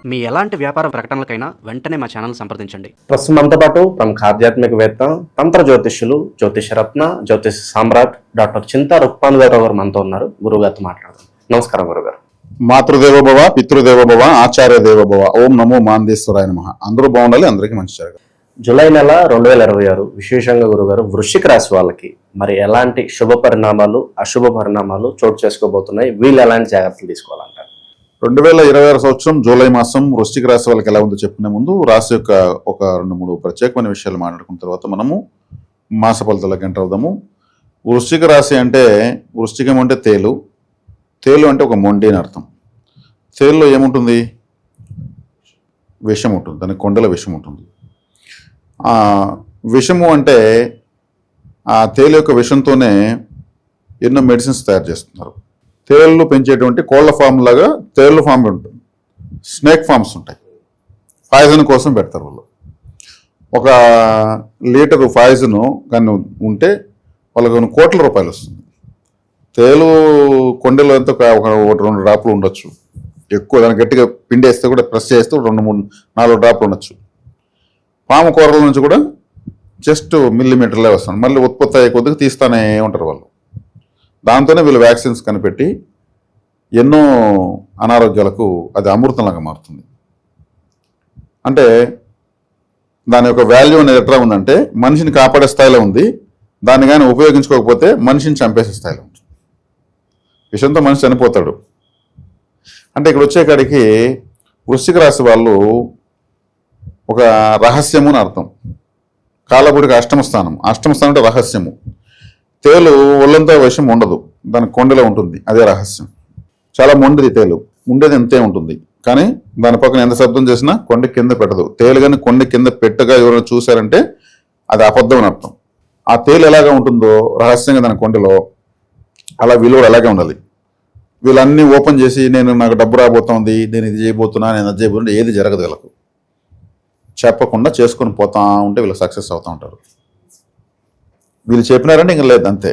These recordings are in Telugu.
మీ ఎలాంటి వ్యాపార ప్రకటనలకైనా వెంటనే మా ఛానల్ సంప్రదించండి. ప్రస్తుతం మనతో పాటు ప్రముఖ ఆధ్యాత్మికవేత్త, తంత్ర జ్యోతిష్యులు, జ్యోతిష రత్న, జ్యోతిష సామ్రాట్ డాక్టర్ చింతా రుక్మానుగారావు గారు మనతో ఉన్నారు. గురువుగారితో మాట్లాడదాం. నమస్కారం గురుగారు. మాతృదేవోభవ, పితృదేవోభవ, ఆచార్య దేవోభవ. ఓం నమో మాందేశ్వరాయ నమః. అందరూ బాగుండాలి, అందరికీ మంచి జరగాలి. జూలై నెల 2026 విశేషంగా గురుగారు వృశ్చిక రాశి వాళ్ళకి మరి ఎలాంటి శుభ పరిణామాలు, అశుభ పరిణామాలు చోటు చేసుకోబోతున్నాయి? వీళ్ళు ఎలాంటి జాగ్రత్తలు తీసుకోవాలంటారు? 2026 సంవత్సరం జూలై మాసం వృశ్చిక రాశి వాళ్ళకి ఎలా ఉందో చెప్పుకునే ముందు రాశి యొక్క ఒక 2-3 ప్రత్యేకమైన విషయాలు మాట్లాడుకున్న తర్వాత మనము మాస ఫలితాలకు ఎంటర్ అవుదాము. వృశ్చిక రాశి అంటే, వృశ్చికం అంటే తేలు. తేలు అంటే ఒక మొండి అని అర్థం. తేలులో ఏముంటుంది? విషం ఉంటుంది, దానికి కొండల విషం ఉంటుంది. విషము అంటే ఆ తేలు యొక్క విషంతోనే ఎన్నో మెడిసిన్స్ తయారు చేస్తున్నారు. తేళ్ళు పెంచేటువంటి కోళ్ల ఫామ్ లాగా తేళ్ళు ఫామ్ ఉంటుంది, స్నేక్ ఫామ్స్ ఉంటాయి. పాయిజన్ కోసం పెడతారు వాళ్ళు. 1 లీటరు పాయిజన్ కానీ ఉంటే వాళ్ళకి కొన్ని కోట్ల రూపాయలు వస్తుంది. తేలు కొండలో ఎంత ఒక 2 డ్రాపులు ఉండొచ్చు. ఎక్కువ దాన్ని గట్టిగా పిండేస్తే కూడా ప్రెస్ చేస్తే 2-3-4 డ్రాపులు ఉండొచ్చు. పాము కూరల నుంచి కూడా జస్ట్ మిల్లీమీటర్లే వస్తుంది. మళ్ళీ ఉత్పత్తి అయ్యే కొద్దిగా తీస్తానే ఉంటారు వాళ్ళు. దాంతోనే వీళ్ళు వ్యాక్సిన్స్ కనిపెట్టి ఎన్నో అనారోగ్యాలకు అది అమృతంలాగా మారుతుంది. అంటే దాని యొక్క వాల్యూ అనేది ఎట్లా ఉందంటే, మనిషిని కాపాడే స్థాయిలో ఉంది. దాన్ని కానీ ఉపయోగించుకోకపోతే మనిషిని చంపేసే స్థాయిలో ఉంటుంది. విషయంతో మనిషి చనిపోతాడు. అంటే ఇక్కడ వచ్చేకాడికి వృశ్చిక రాశి వాళ్ళు ఒక రహస్యము అని అర్థం. కాలపుడికి అష్టమస్థానం అంటే రహస్యము. తేలు ఒళ్ళంతా విషం ఉండదు, దాని కొండలో ఉంటుంది, అదే రహస్యం. చాలా మొండిది తేలు, ఉండేది ఎంతే ఉంటుంది. కానీ దాని పక్కన ఎంత శబ్దం చేసినా కొండ కింద పెట్టదు. తేలు కానీ కొండ కింద పెట్టగా ఎవరైనా చూశారంటే అది అబద్ధం అని అర్థం. ఆ తేలు ఎలాగా ఉంటుందో రహస్యంగా దాని కొండలో, అలా విలువలు అలాగే ఉండాలి. వీళ్ళన్నీ ఓపెన్ చేసి నాకు డబ్బు రాబోతోంది, నేను ఇది చేయబోతున్నా, నేను అది చేయబోతున్నా, ఏది జరగదు. వీళ్ళకు చెప్పకుండా చేసుకొని పోతా ఉంటే వీళ్ళు సక్సెస్ అవుతూ ఉంటారు. వీళ్ళు చెప్పినారంటే ఇంక లేదు, అంతే.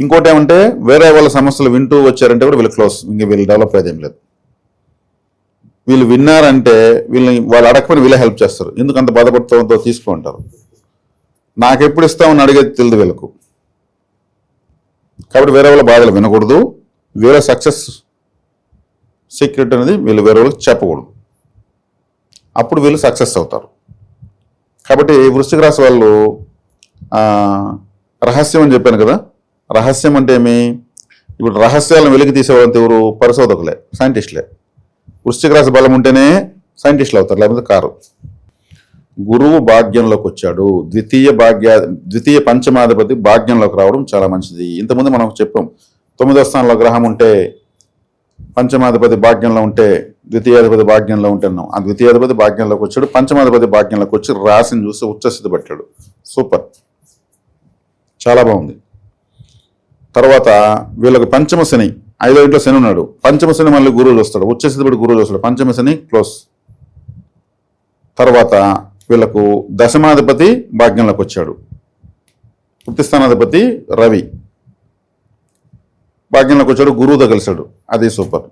ఇంకోటి ఏమంటే, వేరే వాళ్ళ సమస్యలు వింటూ వచ్చారంటే కూడా వీళ్ళు క్లోజ్, ఇంక వీళ్ళు డెవలప్ అయ్యేది ఏం లేదు. వీళ్ళు విన్నారంటే వాళ్ళు అడగకపోయినా వీళ్ళే హెల్ప్ చేస్తారు. ఎందుకు అంత బాధపడుతూ తీసుకుంటారు. నాకు ఎప్పుడు ఇస్తామని అడిగేది తెలియదు వీళ్ళకు. కాబట్టి వేరే వాళ్ళ బాధలు వినకూడదు. వేరే సక్సెస్ సీక్రెట్ అనేది వీళ్ళు వేరే వాళ్ళకి చెప్పకూడదు. అప్పుడు వీళ్ళు సక్సెస్ అవుతారు. కాబట్టి వృశ్చిక రాశి వాళ్ళు రహస్యం అని చెప్పాను కదా. రహస్యం అంటే ఏమి? ఇప్పుడు రహస్యాలను వెలికి తీసేవాళ్ళంతా ఎవరు? పరిశోధకులే, సైంటిస్టులే. వృశ్చిక రాశి బలం ఉంటేనే సైంటిస్టులు అవుతారు, లేకపోతే కారు. గురువు భాగ్యంలోకి వచ్చాడు. ద్వితీయ పంచమాధిపతి భాగ్యంలోకి రావడం చాలా మంచిది. ఇంతకుముందు మనం చెప్పాం, 9వ స్థానంలో గ్రహం ఉంటే, పంచమాధిపతి భాగ్యంలో ఉంటే, ద్వితీయాధిపతి భాగ్యంలో ఉంటున్నాం. ఆ ద్వితీయాధిపతి భాగ్యంలోకి వచ్చాడు, పంచమాధిపతి భాగ్యంలోకి వచ్చి రాశిని చూసి ఉచ్చస్థితి పట్టాడు. సూపర్, చాలా బాగుంది. తర్వాత వీళ్ళకి పంచమ శని, 5వ ఇంట్లో శని ఉన్నాడు. పంచమ శని మళ్ళీ గురువు చూస్తాడు, ఉచ్చస్థితి పడి గురువు చూస్తాడు. పంచమ శని క్లోజ్. తర్వాత వీళ్ళకు దశమాధిపతి భాగ్యంలోకి వచ్చాడు. వృత్తిస్థానాధిపతి రవి భాగ్యంలోకి వచ్చాడు, గురువుతో కలిశాడు, అది సూపర్.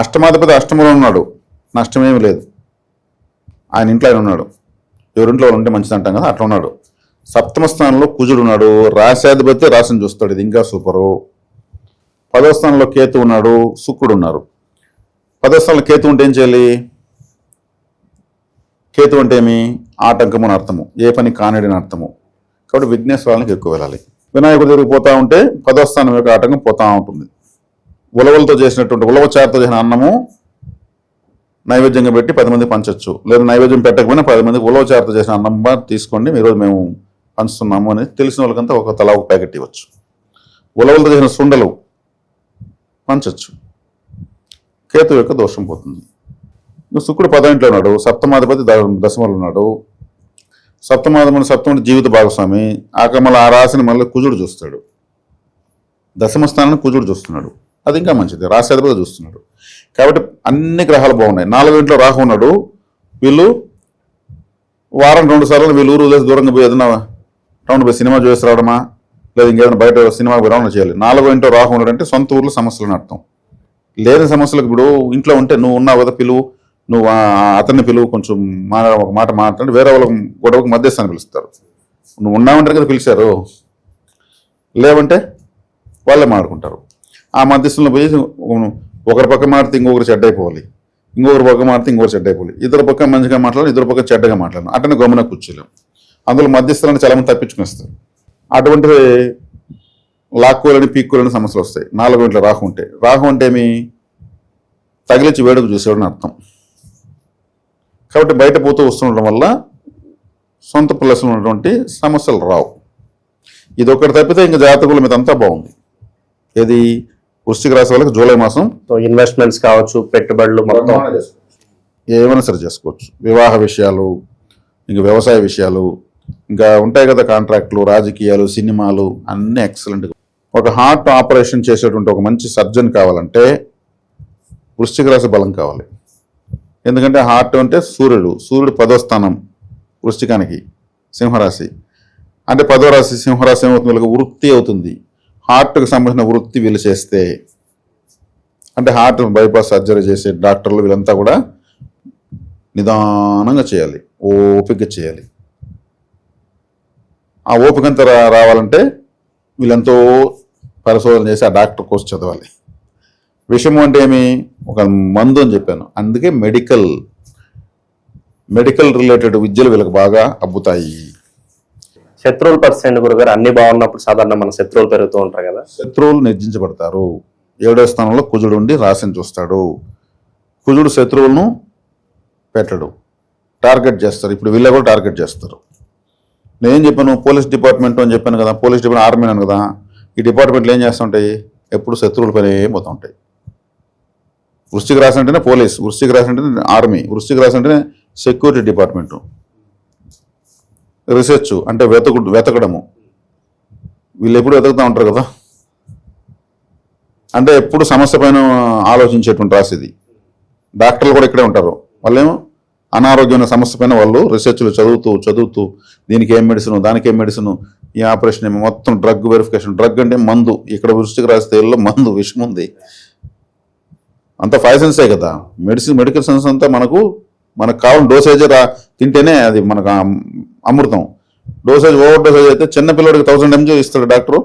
అష్టమాధిపతి అష్టమంలో ఉన్నాడు, నష్టమేమి లేదు. ఆయన ఇంట్లో ఆయన ఉన్నాడు. ఎవరింట్లో ఉంటే మంచిది అంటాం కదా, అట్లా ఉన్నాడు. సప్తమ స్థానంలో కుజుడు ఉన్నాడు, రాశాధిపతి రాశిని చూస్తాడు, ఇది ఇంకా సూపరు. 10వ స్థానంలో కేతు ఉన్నాడు, శుక్రుడు ఉన్నారు. 10వ స్థానంలో కేతు ఉంటే ఏం చేయాలి? కేతు అంటే ఏమి? ఆటంకము అని అర్థము, ఏ పని కానిడని అర్థము. కాబట్టి విఘ్నేశ్వరానికి ఎక్కువ వెళ్ళాలి. వినాయకుడు దగ్గరికి పోతా ఉంటే 10వ స్థానం యొక్క ఆటంకం పోతా ఉంటుంది. ఉలవలతో చేసినటువంటి ఉలవచారుతో చేసిన అన్నము నైవేద్యంగా పెట్టి 10 మంది పంచవచ్చు. లేదా నైవేద్యం పెట్టకపోయినా 10 మందికి ఉలవచారుతో చేసిన అన్నం తీసుకోండి, ఈరోజు మేము పంచుతున్నాము అని తెలిసిన వాళ్ళకంతా తలా ఒక ప్యాకెట్ ఇవ్వచ్చు. ఉలవలతో చేసిన సుండలు పంచవచ్చు. కేతు యొక్క దోషం పోతుంది. శుక్రుడు 10వ ఇంట్లో ఉన్నాడు, సప్తమాధిపతి దశమలో ఉన్నాడు. సప్తముడు జీవిత భాగస్వామి. మళ్ళీ ఆ రాశిని మళ్ళీ కుజుడు చూస్తాడు. దశమ స్థానాన్ని కుజుడు చూస్తున్నాడు, అది ఇంకా మంచిది. రాశాధిపతి చూస్తున్నాడు. కాబట్టి అన్ని గ్రహాలు బాగున్నాయి. 4వ ఇంట్లో రాహు ఉన్నాడు. వీళ్ళు వారం 2 సార్లు వీళ్ళు ఊరు వదిలేసి దూరంగా పోయి ఏదైనా టౌన్ పోయి సినిమా చూసి రావడమా, లేదా ఇంకేదైనా బయట సినిమా రవాణా చేయాలి. 4వ ఇంట్లో రాహు ఉన్నాడంటే సొంత ఊర్లో సమస్యలను అర్థం. లేని సమస్యలకు ఇప్పుడు ఇంట్లో ఉంటే నువ్వు ఉన్నావు కదా, పిలువు, నువ్వు అతన్ని పిలువు, కొంచెం ఒక మాట మాట్లాడి వేరే వాళ్ళకి గొడవకు మధ్యస్థాన్ని పిలుస్తారు. నువ్వు ఉన్నావంటారు కదా పిలిచారు, లేవంటే వాళ్ళే మాట్లాడుకుంటారు. ఆ మధ్యస్థంలో పోయి ఒకరి పక్క మాడితే ఇంకొకరు చెడ్డ అయిపోవాలి, ఇంకొకరి పక్క మాడితే ఇంకొకరు చెడ్డ అయిపోవాలి, ఇద్దరు పక్క మంచిగా మాట్లాడాలి, ఇద్దరు పక్క చెడ్డగా మాట్లాడాలి, అట్టనే గమన కూర్చోలేము. అందులో మధ్యస్థులను చాలా మంది తప్పించుకునేస్తారు. అటువంటి లాక్కోలని పీక్కోలని సమస్యలు వస్తాయి. 4 గంటల రాహు ఉంటే. రాహు అంటే ఏమి? తగిలించి వేడుకు చూసేవాడని అర్థం. కాబట్టి బయట పోతూ వస్తుండడం వల్ల సొంత ప్లస్లు ఉన్నటువంటి సమస్యలు రావు. ఇది ఒకటి తప్పితే ఇంకా జాతకుల మీద అంతా బాగుంది. ఏది? వృశ్చిక రాశి వాళ్ళకి జూలై మాసం ఇన్వెస్ట్మెంట్స్ కావచ్చు, పెట్టుబడులు మొత్తం ఏమైనా సరే చేసుకోవచ్చు. వివాహ విషయాలు, ఇంకా వ్యవసాయ విషయాలు, ఇంకా ఉంటాయి కదా, కాంట్రాక్టులు, రాజకీయాలు, సినిమాలు అన్నీ ఎక్సలెంట్గా. ఒక హార్ట్ ఆపరేషన్ చేసేటువంటి ఒక మంచి సర్జన్ కావాలంటే వృశ్చిక రాశి బలం కావాలి. ఎందుకంటే హార్ట్ అంటే సూర్యుడు 10వ స్థానం వృశ్చికానికి, సింహరాశి అంటే 10వ రాశి. సింహరాశి ఏమవుతుంది? వీళ్ళకి వృత్తి అవుతుంది. హార్ట్కి సంబంధించిన వృత్తి వీళ్ళు చేస్తే, అంటే హార్ట్ బైపాస్ సర్జరీ చేసే డాక్టర్లు వీళ్ళంతా కూడా నిదానంగా చేయాలి, ఓపికగా చేయాలి. ఆ ఓపికంతా రావాలంటే వీళ్ళంతో పరిశోధన చేసి ఆ డాక్టర్ కోర్స్ చదవాలి. విషము అంటే ఏమి? ఒక మందు అని చెప్పాను. అందుకే మెడికల్ రిలేటెడ్ విద్యలు వీళ్ళకి బాగా అబ్బుతాయి. శత్రువుల పరిస్థితి గురుగారు అన్ని బాగున్నప్పుడు సాధారణ మన శత్రువులు పెరుగుతూ ఉంటారు కదా. శత్రువులు నిర్జించబడతారు. 7వ స్థానంలో కుజుడు ఉండి రాశిని చూస్తాడు. కుజుడు శత్రువులను పెట్టడు, టార్గెట్ చేస్తారు. ఇప్పుడు వీళ్ళ కూడా టార్గెట్ చేస్తారు. నేను చెప్పాను పోలీస్ డిపార్ట్మెంట్ అని చెప్పాను కదా, పోలీస్ డిపార్ట్మెంట్ ఆర్మీ అని కదా. ఈ డిపార్ట్మెంట్లు ఏం చేస్తుంటాయి? ఎప్పుడు శత్రువుల పని పోతూ ఉంటాయి. వృశ్చిక రాశి అంటేనే పోలీస్, వృశ్చిక రాశి అంటేనే ఆర్మీ, వృశ్చిక రాశి అంటేనే సెక్యూరిటీ డిపార్ట్మెంటు, రీసెర్చ్ అంటే వెతకడము. వీళ్ళు ఎప్పుడు వెతుకుతూ ఉంటారు కదా. అంటే ఎప్పుడు సమస్య పైన ఆలోచించేటువంటి రాశి ఇది. డాక్టర్లు కూడా ఇక్కడే ఉంటారు. వాళ్ళేమో అనారోగ్యమైన సమస్య పైన వాళ్ళు రీసెర్చ్లు చదువుతూ దీనికి ఏం మెడిసిన్, దానికి ఏం మెడిసిన్, ఈ ఆపరేషన్ ఏమో మొత్తం డ్రగ్ వెరిఫికేషన్. డ్రగ్ అంటే మందు. ఇక్కడ వృశ్చిక రాశి తేలిలో మందు, విషం ఉంది. అంతా 5 సెన్సే కదా. మెడికల్ సెన్స్ అంతా మనకు కావాలని డోసేజ్ తింటేనే అది మనకు అమృతం. డోసేజ్ ఓవర్ డోసేజ్ అయితే చిన్న పిల్లడికి 1000 mg ఇస్తాడు డాక్టరు,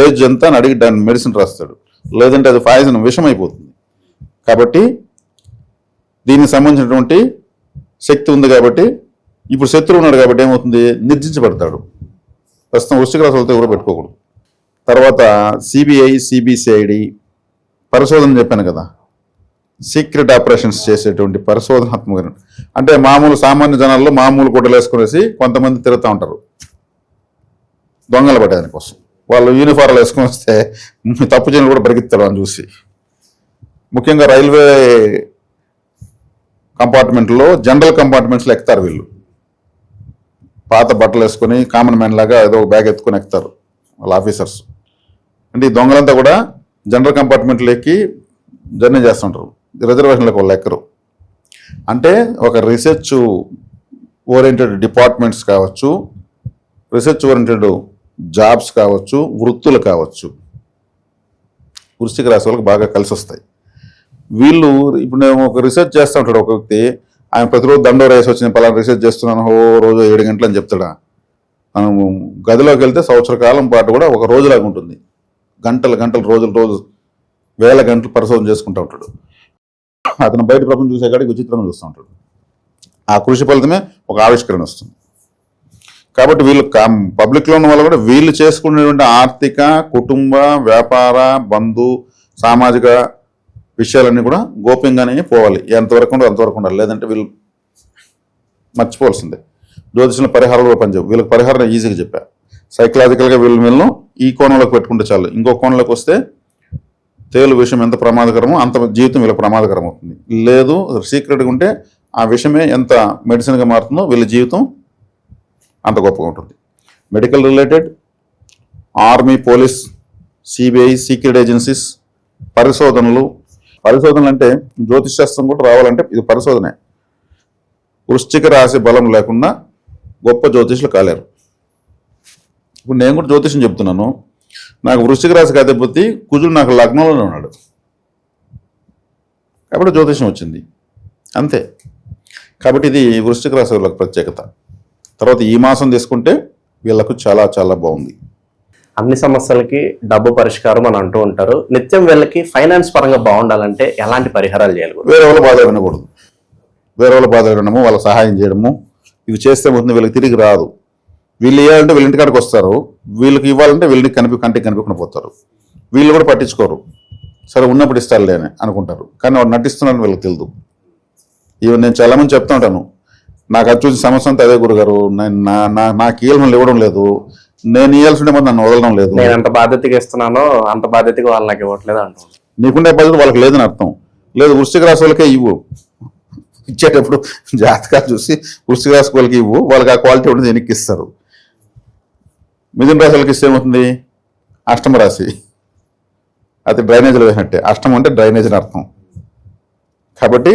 ఏజ్ ఎంత అని అడిగి దాని మెడిసిన్ రాస్తాడు. లేదంటే అది పాయిజన్, విషం అయిపోతుంది. కాబట్టి దీనికి సంబంధించినటువంటి శక్తి ఉంది. కాబట్టి ఇప్పుడు శత్రువు ఉన్నాడు కాబట్టి ఏమవుతుంది? నిర్జించబడతాడు. ప్రస్తుతం వృశ్చిక రాశి వాళ్ళతో ఎవరో పెట్టుకోకూడదు. తర్వాత సిబిఐ, సిబిసిఐడి పరిశోధన చెప్పాను కదా, సీక్రెట్ ఆపరేషన్స్ చేసేటువంటి పరిశోధనాత్మక, అంటే మామూలు సామాన్య జనాల్లో మామూలు గుడ్డలు వేసుకునేసి కొంతమంది తిరుగుతూ ఉంటారు దొంగలు పట్టేదాని కోసం. వాళ్ళు యూనిఫార్మ్లు వేసుకొని వస్తే తప్పు చేయని కూడా పరిగెత్తాడు అని చూసి. ముఖ్యంగా రైల్వే కంపార్ట్మెంట్లో, జనరల్ కంపార్ట్మెంట్స్లో ఎక్కుతారు వీళ్ళు. పాత బట్టలు వేసుకొని కామన్ మ్యాన్ లాగా ఏదో ఒక బ్యాగ్ ఎత్తుకొని ఎక్కుతారు వాళ్ళ ఆఫీసర్స్. అంటే ఈ దొంగలంతా కూడా జనరల్ కంపార్ట్మెంట్లో ఎక్కి జర్నీ చేస్తుంటారు. రిజర్వేషన్లకు వాళ్ళు ఎక్కరు. అంటే ఒక రీసెర్చ్ ఓరియంటెడ్ డిపార్ట్మెంట్స్ కావచ్చు, రీసెర్చ్ ఓరియంటెడ్ జాబ్స్ కావచ్చు, వృత్తులు కావచ్చు, వృశ్చిక రాశి వాళ్ళకి బాగా కలిసి వస్తాయి. వీళ్ళు ఇప్పుడు నేను ఒక రీసెర్చ్ చేస్తూ ఉంటాడు ఒక వ్యక్తి. ఆయన ప్రతిరోజు దండోర వేసి వచ్చి నేను పలానా రీసెర్చ్ చేస్తున్నాను, రోజు 7 గంటలు అని చెప్తాడా. మనం గదిలోకి వెళ్తే సంవత్సర కాలం పాటు కూడా ఒక రోజులాగా ఉంటుంది. గంటలు రోజు వేల గంటలు పరిశోధన చేసుకుంటూ ఉంటాడు. అతను బయట ప్రపంచం చూసే కాడికి విచిత్రంగా చూస్తూ ఉంటాడు. ఆ కృషి ఫలితమే ఒక ఆవిష్కరణ వస్తుంది. కాబట్టి వీళ్ళు పబ్లిక్లో ఉన్న వాళ్ళు కూడా వీళ్ళు చేసుకునేటువంటి ఆర్థిక, కుటుంబ, వ్యాపార, బంధు, సామాజిక విషయాలన్నీ కూడా గోప్యంగానే పోవాలి. ఎంతవరకు ఉండదు అంతవరకు ఉండాలి. లేదంటే వీళ్ళు మర్చిపోవాల్సిందే. జ్యోతిషంలో పరిహారాలు కూడా పనిచేయవు. వీళ్ళకి పరిహారం ఈజీగా చెప్పా. సైకలాజికల్గా వీళ్ళను ఈ కోణంలోకి పెట్టుకుంటే చాలు. ఇంకో కోణంలోకి వస్తే తేలు విషయం ఎంత ప్రమాదకరమో అంత జీవితం వీళ్ళకి ప్రమాదకరం అవుతుంది. లేదు సీక్రెట్గా ఉంటే ఆ విషయమే ఎంత మెడిసిన్గా మారుతుందో వీళ్ళ జీవితం అంత గొప్పగా ఉంటుంది. Medical related, army, police, CBI, secret agencies, పరిశోధనలు అంటే జ్యోతిష్ శాస్త్రం కూడా రావాలంటే ఇది పరిశోధనే. వృశ్చిక రాశి బలం లేకుండా గొప్ప జ్యోతిష్యులు కాలేరు. ఇప్పుడు నేను కూడా జ్యోతిష్యం చెప్తున్నాను. నాకు వృశ్చిక రాశికి అధిపతి కుజుడు నాకు లగ్నంలోనే ఉన్నాడు కాబట్టి జ్యోతిష్యం వచ్చింది. అంతే. కాబట్టి ఇది వృశ్చిక రాశి వాళ్ళకి ప్రత్యేకత. తర్వాత ఈ మాసం తీసుకుంటే వీళ్ళకు చాలా చాలా బాగుంది. అన్ని సమస్యలకి డబ్బు పరిష్కారం అని అంటూ ఉంటారు. నిత్యం వీళ్ళకి ఫైనాన్స్ పరంగా బాగుండాలంటే ఎలాంటి పరిహారాలు చేయాలి గురువు? వేరే వాళ్ళ బాధ వినకూడదు. వేరే వాళ్ళ బాధ వినడము, వాళ్ళకి సహాయం చేయడము, ఇవి చేస్తే ముందు వీళ్ళకి తిరిగి రాదు. వీళ్ళు ఇవ్వాలంటే వీళ్ళ ఇంటికాడికి వస్తారు, వీళ్ళకి ఇవ్వాలంటే వీళ్ళని కంటికి కనిపించకుండా పోతారు. వీళ్ళు కూడా పట్టించుకోరు, సరే ఉన్నప్పుడు ఇస్తారులే అని అనుకుంటారు. కానీ వాడు నటిస్తున్నారని వీళ్ళకి తెలియదు. ఇవి నేను చాలా మంది చెప్తా ఉంటాను, నాకు అది చూసి సమస్య అంతా అదే గురుగారు, నాకు ఇవ్వాలని ఇవ్వడం లేదు, నేను ఇవ్వాల్సి ఉండే నన్ను వదలడం లేదు, నేను ఎంత బాధ్యతగా ఇస్తున్నానో అంత బాధ్యతగా వాళ్ళు నాకు ఇవ్వట్లేదు అంటున్నాను. నీకుండే బాధ్యత వాళ్ళకి లేదని అర్థం. లేదు, వృశ్చిక రాశి వాళ్ళకే ఇవ్వు, ఇచ్చేటప్పుడు జాతకాలు చూసి వృశ్చిక రాశి వాళ్ళకి ఇవ్వు, వాళ్ళకి ఆ క్వాలిటీ ఉంటుంది వెనక్కి ఇస్తారు. మిథున రాశి వాళ్ళకి ఇస్తే ఏమవుతుంది? అష్టమ రాశి, అది డ్రైనేజీలో వేసినట్టే. అష్టమం అంటే డ్రైనేజ్ అని అర్థం. కాబట్టి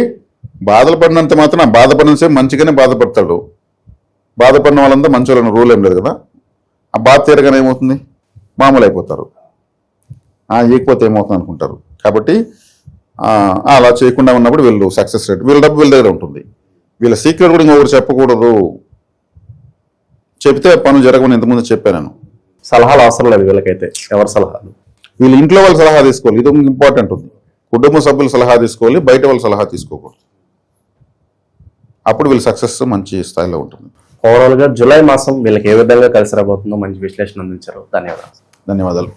బాధలు పడినంత మాత్రం బాధపడినంతసేపు మంచిగానే బాధపడతాడు. బాధపడిన వాళ్ళంతా మంచి వాళ్ళని రూల్ ఏం లేదు కదా. ఆ బాధ తీరగానే ఏమవుతుంది? మామూలు అయిపోతారు. ఇకపోతే ఏమవుతుంది అనుకుంటారు. కాబట్టి అలా చేయకుండా ఉన్నప్పుడు వీళ్ళు సక్సెస్ రేట్, వీళ్ళ డబ్బు వీళ్ళ దగ్గర ఉంటుంది. వీళ్ళ సీక్రెట్ కూడా ఇంకొకరు చెప్పకూడదు. చెప్తే పనులు జరగమని ఇంతకుముందు చెప్పాను నేను. సలహాలు అవసరం లేదు వీళ్ళకైతే. ఎవరి సలహాలు? వీళ్ళు ఇంట్లో వాళ్ళ సలహా తీసుకోవాలి, ఇది ఇంపార్టెంట్ ఉంది. కుటుంబ సభ్యుల సలహా తీసుకోవాలి, బయట వాళ్ళ సలహా తీసుకోకూడదు. అప్పుడు వీళ్ళ సక్సెస్ మంచి స్థాయిలో ఉంటుంది. ఓవరాల్ గా జూలై మాసం వీళ్ళకి ఏ విధంగా కలిసి రాబోతుందో మంచి విశ్లేషణ అందించారు. ధన్యవాదాలు. ధన్యవాదాలు.